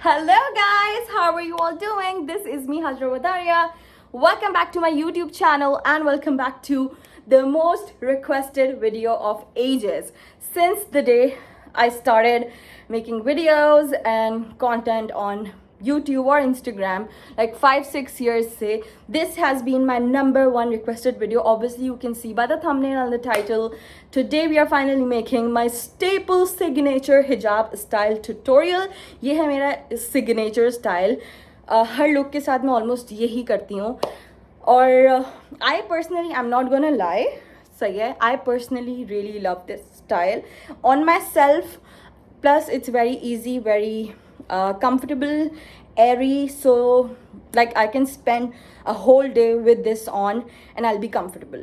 Hello guys, how are you all doing? This is me Hajra Wadaria. Welcome back to my YouTube channel and welcome back to the most requested video of ages. Since the day I started making videos and content on YouTube or Instagram, like 5-6 years say, this has been my #1 requested video. Obviously you can see by the thumbnail and the title. Today we are finally making my staple signature hijab style tutorial. ये है मेरा signature style. हर look के साथ मैं almost यही करती हूँ. और I personally, I'm not gonna lie, सही है, I personally really love this style on myself. Plus it's very easy, very comfortable, airy, so like I can spend a whole day with this on and I'll be comfortable.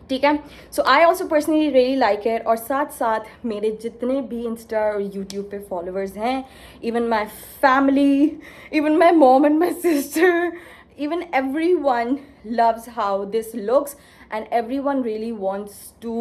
ठीक है, so I also personally really like it. और साथ साथ मेरे जितने भी Insta और YouTube पे फॉलोअर्स हैं, even my family, even my mom and my sister, even everyone loves how this looks and everyone really wants to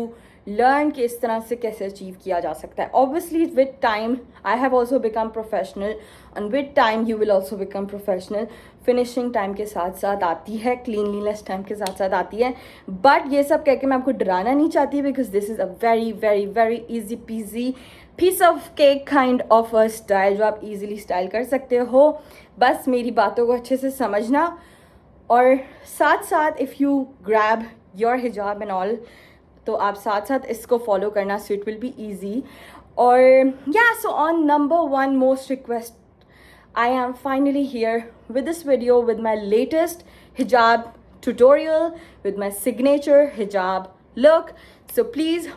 learn कि इस तरह से कैसे अचीव किया जा सकता है. Obviously with time I have also become professional and with time you will also become professional. Finishing time के साथ साथ आती है, क्लीनलीनेस टाइम के साथ साथ आती है. बट ये सब कह के मैं आपको डराना नहीं चाहती because this is a very very very easy peasy piece of cake kind of a style जो आप इजीली स्टाइल कर सकते हो. बस मेरी बातों को अच्छे से समझना और साथ साथ इफ़ यू ग्रैब योर हिजाब एंड ऑल तो आप साथ साथ इसको फॉलो करना, so it will be easy. और या so on #1 most request I am finally here with this video with my latest hijab tutorial with my signature hijab look. So please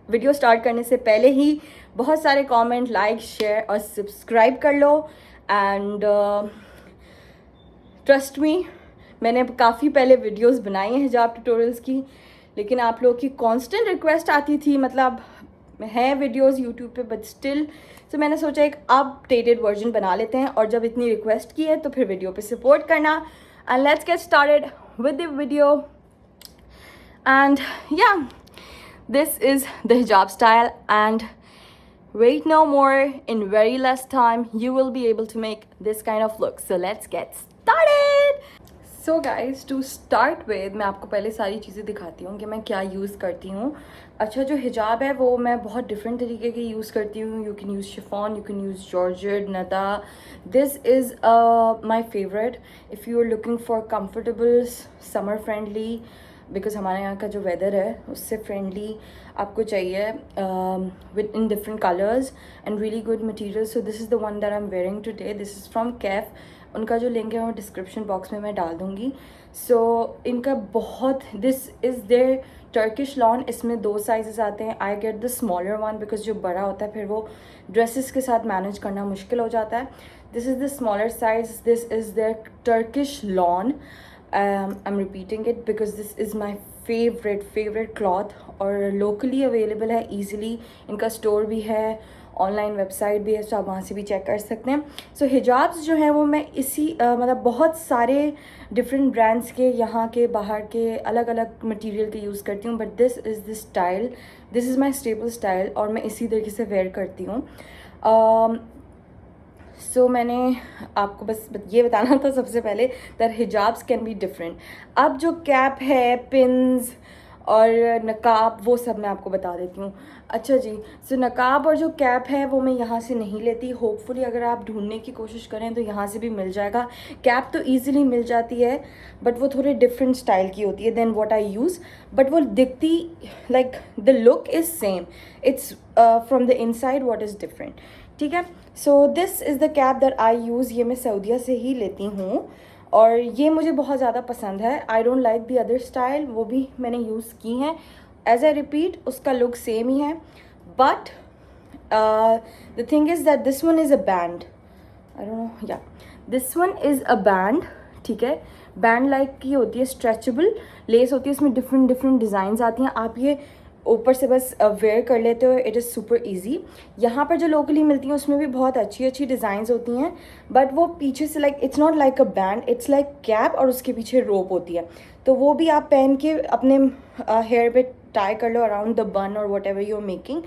video start करने से पहले ही बहुत सारे comment, like, share और subscribe कर लो. And trust me, मैंने काफ़ी पहले वीडियोस बनाई हैं हिजाब ट्यूटोरियल्स की, लेकिन आप लोगों की कांस्टेंट रिक्वेस्ट आती थी, मतलब हैं वीडियोस यूट्यूब पे बट स्टिल. तो मैंने सोचा एक अपडेटेड वर्जन बना लेते हैं और जब इतनी रिक्वेस्ट की है तो फिर वीडियो पे सपोर्ट करना. And let's get started with the video. And या this is the hijab style and wait no more, in very less time you will be able to make this kind of look. So let's get started. So guys, to start with मैं आपको पहले सारी चीज़ें दिखाती हूँ कि मैं क्या यूज़ करती हूँ. अच्छा, जो हिजाब है वो मैं बहुत डिफरेंट तरीके के यूज़ करती हूँ. You can use chiffon, you can use georgette, नदा. This is my favourite if you are looking for comfortable, summer friendly, because हमारे यहाँ का जो वेदर है उससे फ्रेंडली आपको चाहिए with in different colours and really good material. So this is the one that I am wearing today. This is from Kaif. उनका जो लिंक है वो डिस्क्रिप्शन बॉक्स में मैं डाल दूँगी. सो इनका बहुत, this is their Turkish lawn. इसमें 2 साइजेस आते हैं. I get the smaller one because जो बड़ा होता है फिर वो ड्रेसेस के साथ मैनेज करना मुश्किल हो जाता है. This is the smaller size. This is their Turkish lawn. I'm repeating it because this is my favorite cloth और locally available है easily. इनका स्टोर भी है, ऑनलाइन वेबसाइट भी है, तो आप वहाँ से भी चेक कर सकते हैं. सो हिजाब्स जो है वो मैं इसी मतलब बहुत सारे डिफरेंट ब्रांड्स के, यहाँ के, बाहर के, अलग अलग मटेरियल के यूज़ करती हूँ. But this is the style, this is my stable style और मैं इसी तरीके से वेयर करती हूँ. सो मैंने आपको बस ये बताना था सबसे पहले दैट हिजाब्स कैन बी डिफरेंट. अब जो कैप है, पिन्स और नकाब, वो सब मैं आपको बता देती हूँ. अच्छा जी, सो नकाब और जो कैप है वो मैं यहाँ से नहीं लेती. होपफुली अगर आप ढूंढने की कोशिश करें तो यहाँ से भी मिल जाएगा. कैप तो ईजिली मिल जाती है बट वो थोड़े डिफरेंट स्टाइल की होती है then what I use. But वो दिखती like the look is same, it's from the inside what is different. ठीक है. So this is the cap that I use. ये मैं सऊदीया से ही लेती हूँ और ये मुझे बहुत ज़्यादा पसंद है. I don't like the other style, वो भी मैंने यूज़ की हैं. एज आई रिपीट, उसका लुक सेम ही है. But the thing is that this one is a band. I don't know, yeah this one is a band. ठीक है, बैंड लाइक की होती है, स्ट्रेचेबल लेस होती है, उसमें डिफरेंट डिज़ाइंस आती हैं. आप ये ऊपर से बस वेयर कर लेते हो. It is super easy. यहाँ पर जो लोकली मिलती हैं उसमें भी बहुत अच्छी डिज़ाइंस होती हैं बट वो पीछे से like it's not like a band, it's like cap और उसके पीछे रोप होती है. तो वो भी आप पहन के अपने हेयर पे टाई कर लो अराउंड द बन और whatever you are making,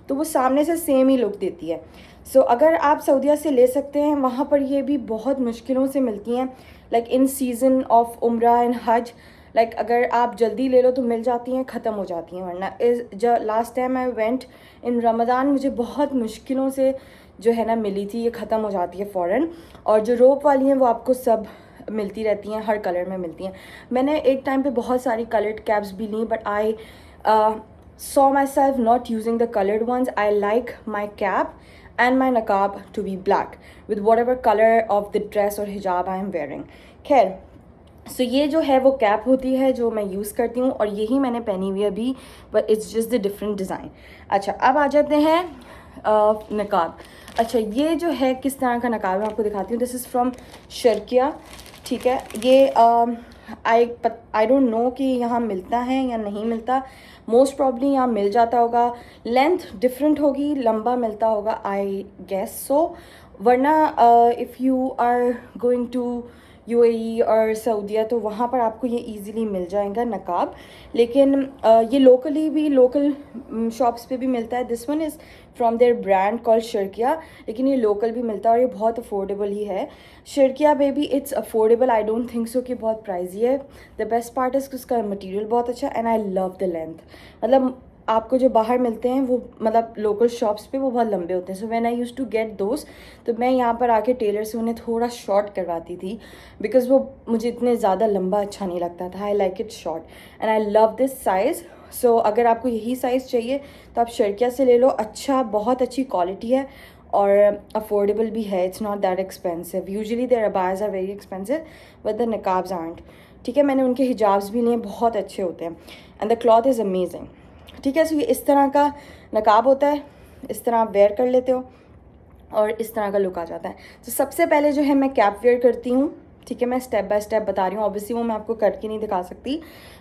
तो वो सामने से सेम ही लुक देती है. सो अगर आप सऊदीया से ले सकते हैं, वहाँ पर ये भी बहुत मुश्किलों से मिलती हैं, लाइक इन सीज़न ऑफ उम्रा एंड हज। लाइक अगर आप जल्दी ले लो तो मिल जाती हैं, ख़त्म हो जाती हैं। वरना इस जो last time I went in Ramzan, मुझे बहुत मुश्किलों से जो है ना मिली थी, ये ख़त्म हो जाती है फ़ौरन। और जो रोप वाली हैं वो आपको सब मिलती रहती हैं, हर कलर में मिलती हैं। मैंने एक टाइम पे बहुत सारी कलर्ड कैप्स भी ली, but I saw myself not using the colored ones. I like my cap and my niqab to be black with whatever color of the dress or hijab I am wearing. खैर, सो ये जो है वो cap होती है जो मैं use करती हूँ, और यही मैंने पहनी हुई है अभी, but it's just the different design. अच्छा, अब आ जाते हैं नकाब। अच्छा, ये जो है किस तरह का नकाब मैं आपको दिखाती हूँ। दिस इज़ फ्रॉम शर्किया, ठीक है। ये आई डोंट नो कि यहाँ मिलता है या नहीं मिलता, मोस्ट प्रॉब्ली यहाँ मिल जाता होगा। लेंथ डिफरेंट होगी, लंबा मिलता होगा आई गेस सो। वरना if you are going to UAE और सऊदीया तो वहाँ पर आपको ये इजीली मिल जाएगा नकाब। लेकिन ये लोकली भी, लोकल शॉप्स पे भी मिलता है। This one is from their brand called Sharqia, लेकिन ये लोकल भी मिलता है और ये बहुत अफोर्डेबल ही है। Sharqia baby it's affordable, I don't think so कि बहुत प्राइजी है। द बेस्ट पार्ट इज़ कि उसका मटीरियल बहुत अच्छा है and I love the length. मतलब आपको जो बाहर मिलते हैं वो, मतलब लोकल शॉप्स पे वो बहुत लंबे होते हैं। So when I used to get those, तो मैं यहाँ पर आके टेलर से उन्हें थोड़ा शॉर्ट करवाती थी, बिकॉज वो मुझे इतने ज़्यादा लंबा अच्छा नहीं लगता था। I like it short and I love this size. So अगर आपको यही साइज़ चाहिए तो आप शर्किया से ले लो। अच्छा, बहुत अच्छी क्वालिटी है और अफोर्डेबल भी है। It's not that expensive. Usually their abayas are very expensive but the niqabs aren't, ठीक है। मैंने उनके हिजाब्स भी लिए, बहुत अच्छे होते हैं and the cloth is amazing, ठीक है। सो ये इस तरह का नकाब होता है, इस तरह आप वेयर कर लेते हो और इस तरह का लुक आ जाता है। तो सबसे पहले जो है मैं कैप वेयर करती हूँ, ठीक है। मैं स्टेप बाय स्टेप बता रही हूँ, ऑब्वियसली वो मैं आपको करके नहीं दिखा सकती,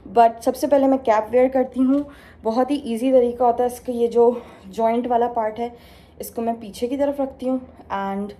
बट सबसे पहले मैं कैप वेयर करती हूँ। बहुत ही ईजी तरीका होता है इसका। ये जो जॉइंट वाला पार्ट है इसको मैं पीछे की तरफ रखती हूँ and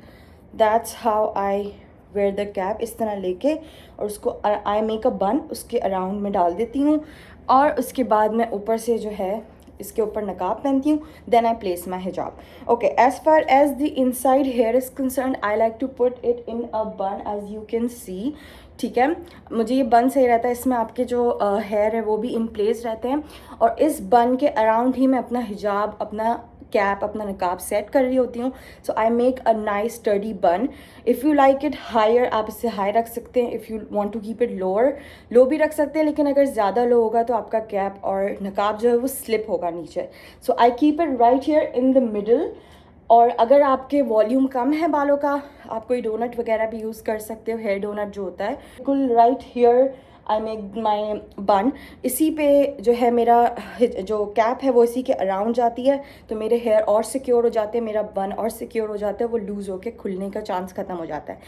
that's how I wear the cap. इस तरह लेके और उसको आई मेक अ बन, उसके अराउंड में डाल देती हूँ और उसके बाद मैं ऊपर से जो है इसके ऊपर नकाब पहनती हूँ। Then I place my hijab. Okay, as far as the inside hair is concern, I like to put it in a bun as you can सी, ठीक है। मुझे ये बन सही रहता है, इसमें आपके जो हेयर है वो भी इन प्लेस रहते हैं और इस बन के अराउंड ही मैं अपना हिजाब, अपना कैप, अपना नकाब सेट कर रही होती हूँ। So I make a nice study bun. If you like it higher, आप इसे हाई रख सकते हैं। If you want to keep it lower, low भी रख सकते हैं, लेकिन अगर ज़्यादा लो होगा तो आपका कैप और नकाब जो है वो स्लिप होगा नीचे। So I keep it right here in the middle. और अगर आपके वॉल्यूम कम है बालों का, आप कोई डोनट वगैरह भी यूज़ कर सकते हो, हेयर डोनट जो होता है। बिल्कुल राइट हियर आई मेक माई बन। इसी पे जो है मेरा जो कैप है वो इसी के अराउंड जाती है, तो मेरे हेयर और सिक्योर हो जाते हैं, मेरा बन और सिक्योर हो जाता है, वो लूज़ होके खुलने का चांस ख़त्म हो जाता है।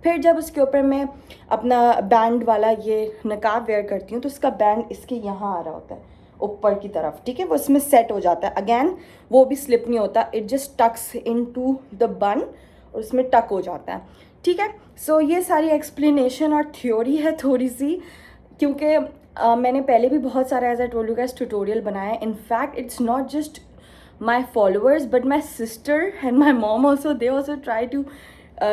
फिर जब उसके ऊपर मैं अपना बैंड वाला ये नकाब वेयर करती हूँ तो उसका बैंड इसके यहाँ आ रहा होता है ऊपर की तरफ, ठीक है। वो इसमें सेट हो जाता है, अगेन वो भी स्लिप नहीं होता, it just tucks into the bun और उसमें टक हो जाता है, ठीक है। सो ये सारी एक्सप्लेनेशन और थ्योरी है थोड़ी सी, क्योंकि मैंने पहले भी बहुत सारा as I told you guys tutorial बनाया है। In fact it's not just my followers but my sister and my mom also, they also try to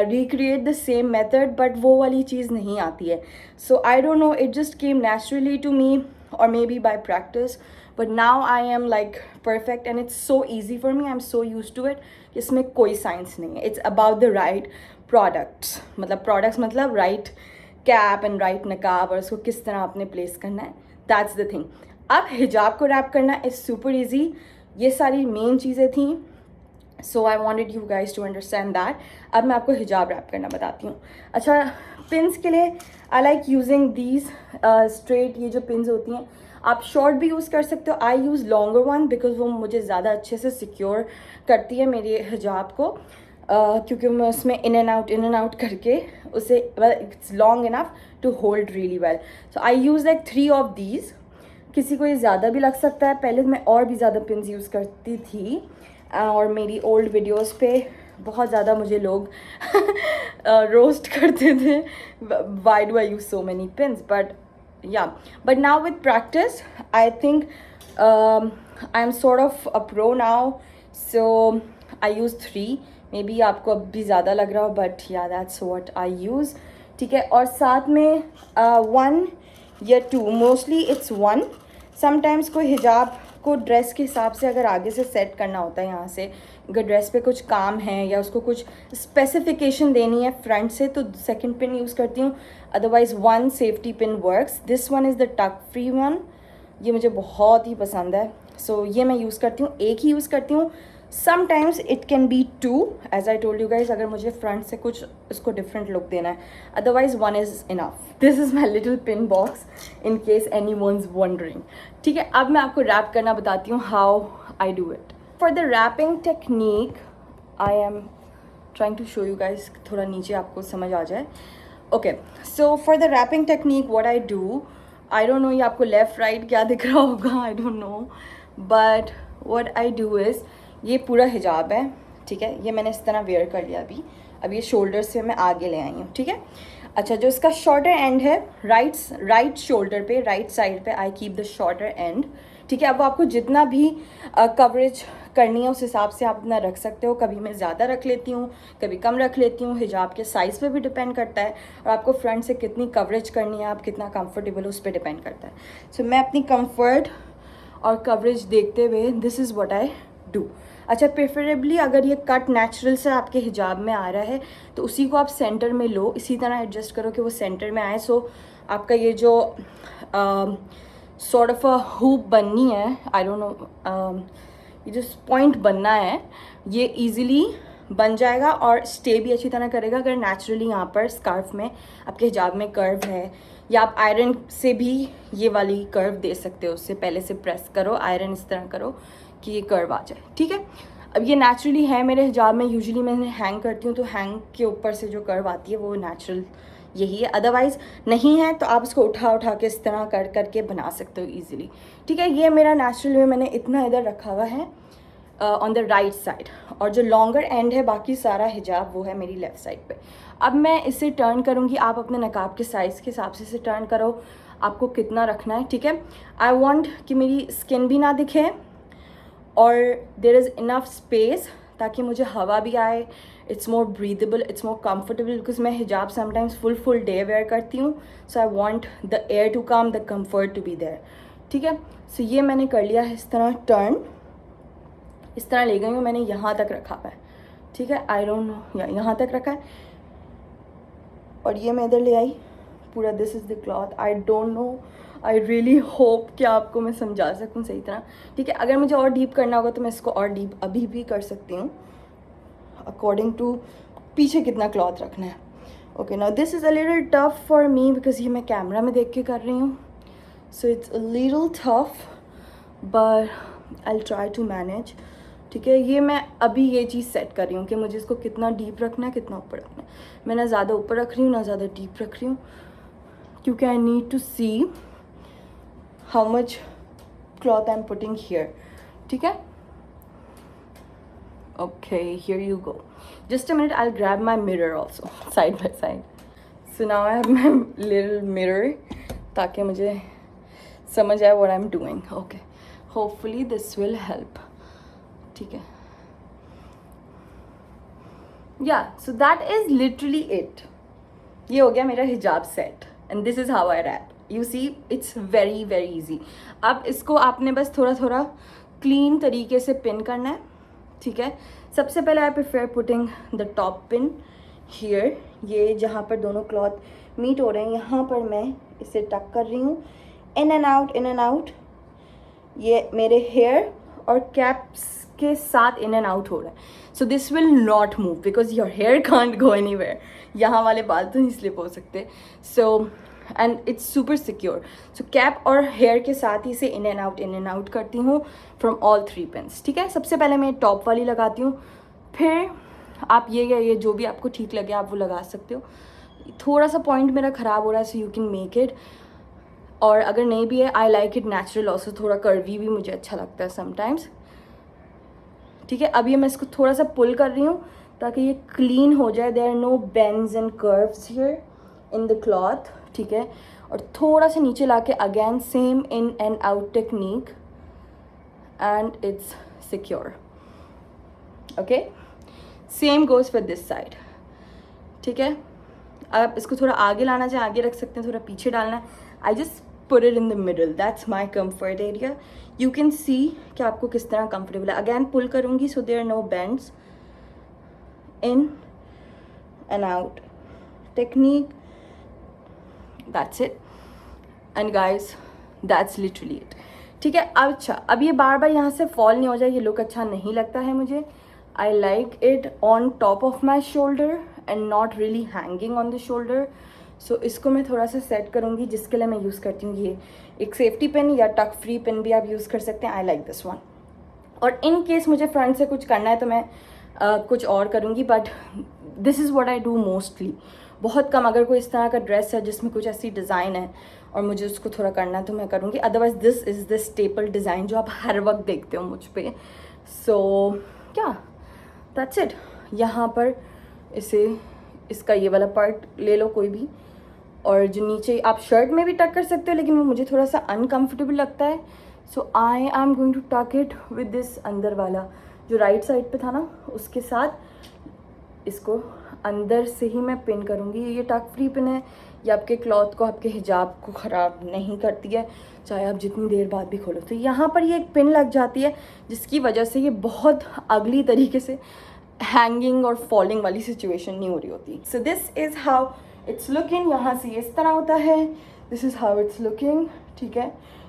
recreate the same method, but वो वाली चीज़ नहीं आती है। So I don't know, it just came naturally to me or maybe by practice, but now I am like perfect and it's so easy for me, I'm so used to it। इसमें कोई science नहीं है, it's about the right products, मतलब products मतलब right cap and right नकाब और उसको किस तरह आपने प्लेस करना है, दैट्स द थिंग। अब हिजाब को रैप करना इज़ सुपर ईजी। ये सारी मेन चीज़ें थी, so I wanted you guys to understand that. अब मैं आपको हिजाब रैप करना बताती हूँ। अच्छा, पिन्स के लिए I like using these straight, ये जो पिन्स होती हैं आप शॉर्ट भी यूज़ कर सकते हो। आई यूज़ लॉन्गर वन बिकॉज वो मुझे ज़्यादा अच्छे से सिक्योर करती है मेरे हिजाब को, क्योंकि मैं उसमें इन एंड आउट करके उसे, it's long enough to hold really well. So I use like 3 of these. किसी को ये ज़्यादा भी लग सकता है, पहले मैं और भी ज़्यादा पिन्स यूज़ करती थी और मेरी ओल्ड वीडियोस पे बहुत ज़्यादा मुझे लोग रोस्ट करते थे, why do I use so many pins, but now with practice I think I am sort of a pro now, so I use 3 may be आपको अब भी ज़्यादा लग रहा हो, बट या दैट्स व्हाट आई यूज़, ठीक है। और साथ में 1 या 2, मोस्टली इट्स 1। समटाइम्स कोई हिजाब को ड्रेस के हिसाब से अगर आगे से सेट करना होता है, यहाँ से अगर ड्रेस पे कुछ काम है या उसको कुछ स्पेसिफिकेशन देनी है फ्रंट से, तो सेकंड पिन यूज़ करती हूँ, otherwise 1 safety pin works. This one is the टक फ्री वन, ये मुझे बहुत ही पसंद है, सो ये मैं यूज़ करती हूँ, एक ही यूज़ करती हूँ। Sometimes it can be 2, as I told you guys, अगर मुझे फ्रंट से कुछ इसको डिफरेंट लुक देना है, otherwise 1 is enough. This is my little pin box in case anyone's wondering, ठीक है। अब मैं आपको रैप करना बताती हूँ, how I do it. For the wrapping technique I am trying to show you guys, थोड़ा नीचे आपको समझ आ जाए। Okay, so for the wrapping technique what I do, I don't know ये आपको लेफ़्ट राइट क्या दिख रहा होगा, आई don't no, but what I do is, ये पूरा हिजाब है, ठीक है, ये मैंने इस तरह वेयर कर लिया अभी। अब ये शोल्डर से मैं आगे ले आई हूँ, ठीक है। अच्छा, जो इसका शॉर्टर एंड है, राइट शोल्डर पे, राइट साइड पे I keep the shorter and, ठीक है। अब आपको जितना भी कवरेज करनी है उस हिसाब से आप अपना रख सकते हो। कभी मैं ज़्यादा रख लेती हूँ, कभी कम रख लेती हूँ, हिजाब के साइज़ पे भी डिपेंड करता है, और आपको फ्रंट से कितनी कवरेज करनी है, आप कितना कंफर्टेबल हो, उस पर डिपेंड करता है। सो मैं अपनी कंफर्ट और कवरेज देखते हुए this is what I do. अच्छा, प्रेफरेबली अगर ये कट नेचुरल से आपके हिजाब में आ रहा है तो उसी को आप सेंटर में लो, इसी तरह एडजस्ट करो कि वो सेंटर में आए। सो आपका ये जो सॉर्ट ऑफ अ हुप बननी है, आई डोंट नो, ये जो पॉइंट बनना है ये इजीली बन जाएगा और स्टे भी अच्छी तरह करेगा अगर नेचुरली यहाँ पर स्कार्फ में आपके हिजाब में कर्व है, या आप आयरन से भी ये वाली कर्व दे सकते हो। उससे पहले से प्रेस करो, आयरन इस तरह करो कि ये कर्व आ जाए, ठीक है। अब ये नेचुरली है मेरे हिजाब में, यूजुअली मैं हैंग करती हूँ तो हैंग के ऊपर से जो कर्व आती है वो नेचुरल यही है। अदरवाइज़ नहीं है तो आप इसको उठा के इस तरह कर करके बना सकते हो ईजिली, ठीक है। ये मेरा नेचुरल में मैंने इतना इधर रखा हुआ है ऑन द राइट साइड, और जो लॉन्गर एंड है बाकी सारा हिजाब वो है मेरी लेफ़्ट साइड पे। अब मैं इसे टर्न करूँगी, आप अपने नकाब के साइज़ के हिसाब से इसे टर्न करो, आपको कितना रखना है, ठीक है। आई वॉन्ट कि मेरी स्किन भी ना दिखे और देर इज़ इनफ स्पेस ताकि मुझे हवा भी आए, it's more breathable, it's more comfortable, because मैं hijab sometimes full day wear करती हूँ। So I want the air to come, the comfort to be there, ठीक है। सो ये मैंने कर लिया है इस तरह टर्न, इस तरह ले गई हूँ, मैंने यहाँ तक रखा हुआ है, ठीक है। आई डोंट नो, यहाँ तक रखा है और ये मैं इधर ले आई पूरा। This is the cloth, I don't no, I really hope कि आपको मैं समझा सकूँ सही तरह, ठीक है। अगर मुझे और डीप करना होगा तो मैं इसको और डीप अभी भी कर सकती हूँ अकॉर्डिंग टू पीछे कितना क्लॉथ रखना है। Okay, now this is a little tough for me because ये मैं कैमरा में देख के कर रही हूँ, so it's a little tough but I try to manage, ठीक है। ये मैं अभी ये चीज़ सेट कर रही हूँ कि मुझे इसको कितना डीप रखना है, कितना ऊपर रखना है। मैं ना ज़्यादा ऊपर रख रही हूँ ना ज़्यादा डीप रख रही हूँ, क्योंकि I need to see how much cloth I am putting here, ठीक है। Okay, here you go, just a minute, I will grab my mirror also side by side. So now I have my little mirror ताकि मुझे समझ आए what I am doing. Okay, hopefully this will help, ठीक है। या so that is literally it, ये हो गया मेरा हिजाब set and this is how I wrap. You see, it's very easy. अब इसको आपने बस थोड़ा थोड़ा क्लीन तरीके से पिन करना है, ठीक है। सबसे पहले I prefer putting the top pin here, ये जहाँ पर दोनों क्लॉथ मीट हो रहे हैं यहाँ पर मैं इसे टक कर रही हूँ, इन and out, in and out. ये मेरे हेयर और कैप्स के साथ इन एंड आउट हो रहा है, so this will not move because your hair can't go anywhere. यहाँ वाले बाल तो नहीं स्लिप हो सकते, so and it's super secure. So cap और हेयर के साथ ही से इन एंड आउट करती हूँ फ्रॉम ऑल 3 पिन्स, ठीक है। सबसे पहले मैं टॉप वाली लगाती हूँ, फिर आप ये जो भी आपको ठीक लगे आप वो लगा सकते हो। थोड़ा सा पॉइंट मेरा ख़राब हो रहा है, so you can make it, और अगर नहीं भी है आई लाइक इट नेचुरल ऑल्सो, थोड़ा कर्वी भी मुझे अच्छा लगता है समटाइम्स, ठीक है। अब ये मैं इसको थोड़ा सा पुल कर रही हूँ ताकि ये क्लीन हो जाए, there are no bends and curves here in the cloth, ठीक है। और थोड़ा सा नीचे लाके again same in and out technique and it's secure, okay. Same goes for this side, ठीक है। आप इसको थोड़ा आगे लाना चाहें आगे रख सकते हैं, थोड़ा पीछे डालना है, I just put it in the middle, that's my comfort area. You can see कि आपको किस तरह कंफर्टेबल है। अगैन पुल करूँगी so there are no bends, in and out technique, that's it and guys that's literally it, ठीक है। अच्छा, अब ये बार बार यहाँ से फॉल नहीं हो जाए, ये लुक अच्छा नहीं लगता है मुझे। I like it on top of my shoulder and not really hanging on the shoulder. So इसको मैं थोड़ा सा सेट करूँगी, जिसके लिए मैं यूज़ करती हूँ ये एक सेफ्टी पिन या टक फ्री पिन भी आप यूज़ कर सकते हैं। आई लाइक दिस वन। और इन केस मुझे फ्रंट से कुछ करना है तो मैं कुछ और करूँगी, but this is what I do mostly. बहुत कम, अगर कोई इस तरह का ड्रेस है जिसमें कुछ ऐसी डिज़ाइन है और मुझे उसको थोड़ा करना है तो मैं करूँगी, otherwise this is the staple design जो आप हर वक्त देखते हो मुझ पे। सो क्या, दैट्स इट। यहाँ पर इसे, इसका ये वाला पार्ट ले लो कोई भी, और जो नीचे आप शर्ट में भी टक कर सकते हो, लेकिन वो मुझे थोड़ा सा अनकम्फर्टेबल लगता है। So I am going to टक इट विद दिस अंदर वाला जो राइट साइड पे था ना, उसके साथ इसको अंदर से ही मैं पिन करूँगी। ये टक फ्री पिन है, ये आपके क्लॉथ को, आपके हिजाब को ख़राब नहीं करती है, चाहे आप जितनी देर बाद भी खोलो। तो यहाँ पर ये एक पिन लग जाती है, जिसकी वजह से ये बहुत अगली तरीके से हैंगिंग और फॉलिंग वाली सिचुएशन नहीं हो रही होती। सो this is how it's looking. यहाँ से इस तरह होता है, this is how it's looking, ठीक है।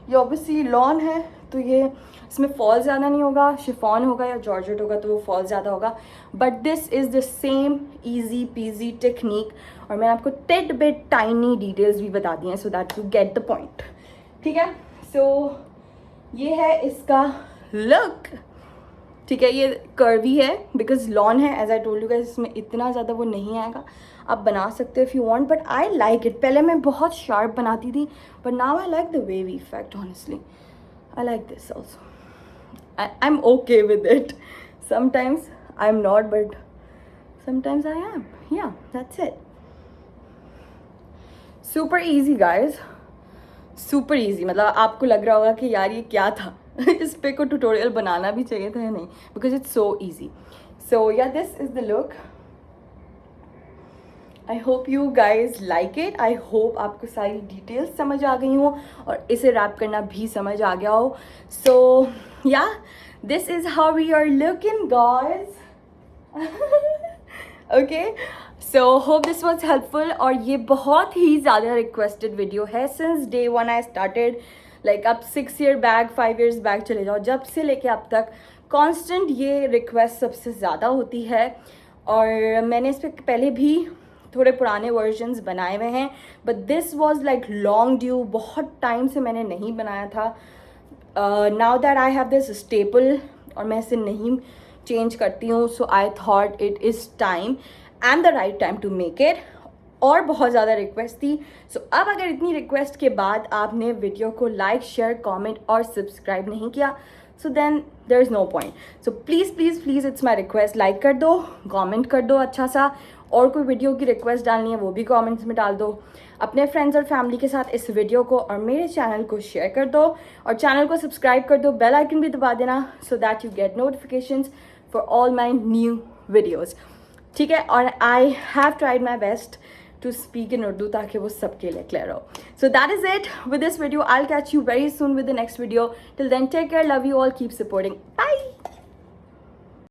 ये ऑब्वियसली लॉन है तो ये इसमें फॉल ज़्यादा नहीं होगा, शिफॉन होगा या जॉर्जेट होगा तो वो फॉल ज़्यादा होगा, but this is the same easy PG technique. और मैंने आपको टिड बिट टाइनी डिटेल्स भी बता दी हैं so that you get the point, ठीक है। सो ये है इसका लुक, ठीक है। ये कर्वी है बिकॉज लॉन है, as I told you guys, इसमें इतना ज़्यादा वो नहीं आएगा, आप बना सकते हो if you want, but I like it. पहले मैं बहुत शार्प बनाती थी, but now I like the wavy effect, honestly I like this also. I am okay with it, sometimes I am not, but sometimes I am, yeah that's it. Super easy guys, super easy. मतलब आपको लग रहा होगा कि यार ये क्या था इस पे को ट्यूटोरियल बनाना भी चाहिए था या नहीं, बिकॉज इट्स सो ईजी। सो या this is the look. I hope you guys like it. I hope आपको सारी डिटेल्स समझ आ गई हो और इसे रैप करना भी समझ आ गया हो। सो या this is how we are looking guys. Okay, so hope this was helpful. और ये बहुत ही ज़्यादा रिक्वेस्टेड वीडियो है since day one I started, like अब 6 ईयर बैक 5 years बैक चले जाओ, जब से लेके अब तक कांस्टेंट ये रिक्वेस्ट सबसे ज़्यादा होती है। और मैंने इस पर पहले भी थोड़े पुराने वर्जन्स बनाए हुए हैं, but this was like long due, बहुत टाइम से मैंने नहीं बनाया था। Now that I have this staple और मैं इसे नहीं चेंज करती हूँ, so I thought it is time and the right time to make it. और बहुत ज़्यादा रिक्वेस्ट थी, सो अब अगर इतनी रिक्वेस्ट के बाद आपने वीडियो को लाइक शेयर कमेंट और सब्सक्राइब नहीं किया, so then there is no point. So please please please it's my request, like कर दो, कमेंट कर दो अच्छा सा, और कोई वीडियो की रिक्वेस्ट डालनी है वो भी कमेंट्स में डाल दो। अपने फ्रेंड्स और फैमिली के साथ इस वीडियो को और मेरे चैनल को शेयर कर दो, और चैनल को सब्सक्राइब कर दो, बेल आइकन भी दबा देना, so that you get notifications for all my new videos, ठीक है। और I have tried my best to speak in Urdu ताकि वो सबके लिए clear हो. So that is it with this video. I'll catch you very soon with the next video. Till then, take care, love you all, keep supporting. Bye.